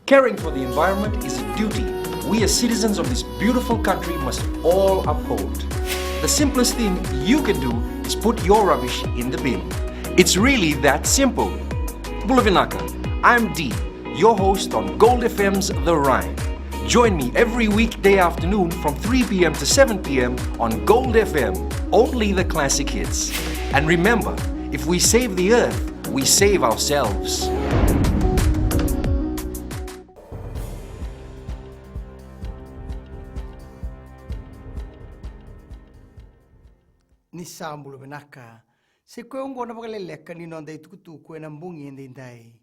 Caring for the environment is a duty we as citizens of this beautiful country must all uphold. The simplest thing you can do is put your rubbish in the bin. It's really that simple. Bulavinaka, I'm Dee, your host on Gold FM's The Rhyme. Join me every weekday afternoon from 3 p.m. to 7 p.m. on Gold FM, only the classic hits. And remember, if we save the earth, we save ourselves. Ni sambulu benaka. Se koe ongo na pakaleleka ni nonda i tukutu koe na mbungi ende indai.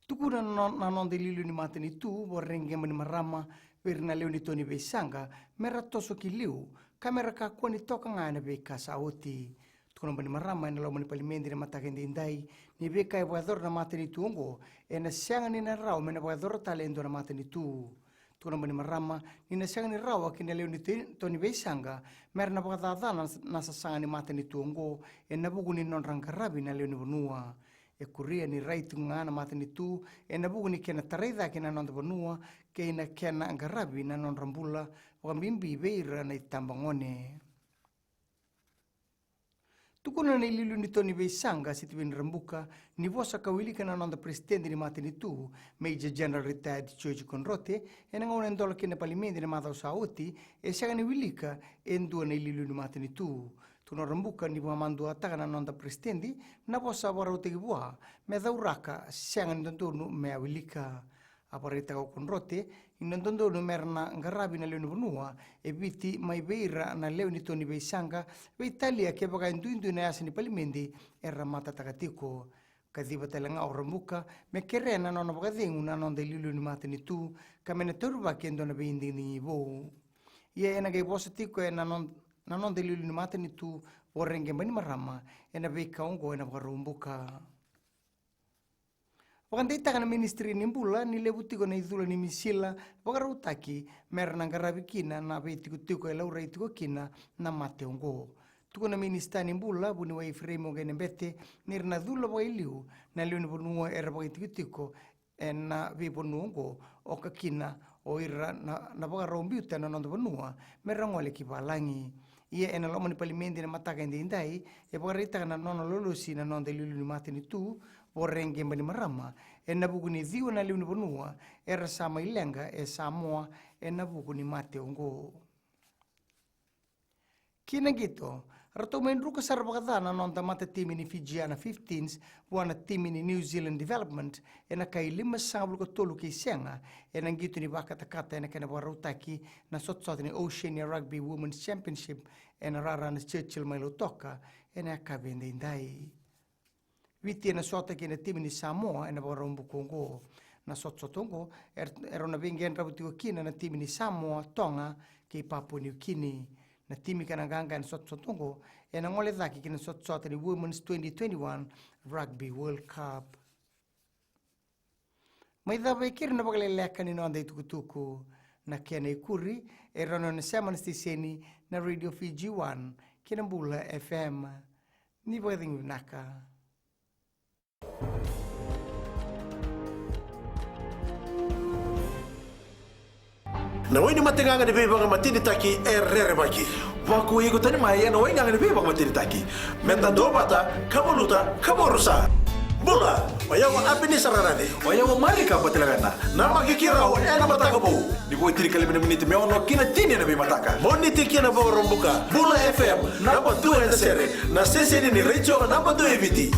Tuku na nonda i lilu ni mate ni tu, borenge mani marama, veri na leo ni toni beisanga, mera toso ki liu, kamera ka kua ni toka ngana beka sa oti. Tuku na mani marama ina lau mani palimendi na matake ende indai, ni beka e wadhoro na mate ni tu ongo, e na sianga ni na rao mena wadhoro talendo na mate ni tu. Tukuna mani marama, ni na sianga ni rawa kina leo ni toni beisanga, mera na pakadadana na sasanga ni mate ni tuongo, e na buku ni non rangarabi na leo ni vanua. E kuria ni raitu ngana mate ni tu, e na buku ni kena tareida kina non vanua, ke ina kena angarabi na non rambula, wakambimbi beira na itambangone. Tukuna ni lilu ni toni beisanga situin rambuka, ni vosa kawilika na nonda presidente ni mate ni tu, Major General Retired George Conrote, e nangona ndola kina palimendi na mata usaoti, e siaga ni wilika, e ndua ni lilu ni mate ni tu. Tuna rambuka ni wamandu ataka na nonda presidente, na vosa warautegi bua, me dauraka, siaga ni ndonu mea wilika. Aparita ko Conrote, inondondo no merna ngarabi na leo ni vanua, e biti mai beira na leo ni toni beisanga, ve Italia ke baga indu na yasa ni palimendi, e ramata takatiko. Kadhiba talanga o rambuka, me kere na nona baga dengu na nonda ililu ni mate ni tu, kamene turba kendo na beindi ni ibo. Ia ena gai bosa tiko e na nonda ililu ni mate ni tu, orenge mani marama, e na beika ongo e na baga rambuka. Wakandita kana ministri ni mbula ni lebutiko na idhula ni misila wakarutaki merna ngarabikina na beitiko laura itiko kina na mate ongo. Tuko na minista ni mbula buni wa ifremo gene bete nirna dhula wa iliu na leo ni bonua era beitiko na bibonu ongo o kakina o ira na wakarombiuta na nondo bonua merangole kibalangi. Ia ena lomo ni palimendi na mataka indi indai e wakarita kana nono lolosi na nondo lilu ni mate ni tu orenge mbani marama, e nabuku ni dhiwa na liu ni bonua, e rasama ilenga, e Samoa, e nabuku ni mate ongo. Kina gito, rato maindruka sarabakadana nonta mate timi ni Fijiana 15s, wana timi ni New Zealand Development, e na kai lima sangabuluka tolu kei senga, e nangito ni bakatakata e na kena warutaki na sotsot ni Oceania Rugby Women's Championship, e na rara na Churchill Mailo Toka, e na kabende indai. Viti na sota ki na timi ni Samoa e na warombu kongo na sotsotongo erona vengen rabutiko kina na timi ni Samoa Tonga ki Papua New Guinea na timi kana ganga na sotsotongo e na ngole dhaki ki na sotsota ni Women's 2021 Rugby World Cup. Maidha vekiri na pagaleleka ni noanda itukutuku na kena ikuri e rono na semana stiseni na Radio Fiji 1 kina mbula FM ni pwedeng naka. Na wini matenganga ni bebanga matini taki errere baki. Waku iko tani maya na wini ni bebanga matini taki. Menta dobata, kavoluta, kaborusa. Bula, wayawa apini sararade. Wayawa malika batilagana. Na makikira o ena mataka bo. Ni boy tiri kalimina miniti me ono kina tini na bimataka. Moni tiki na bo rombuka. Bula FM, namba 2 na sere. Na sese ni Rachel namba 2 eviti.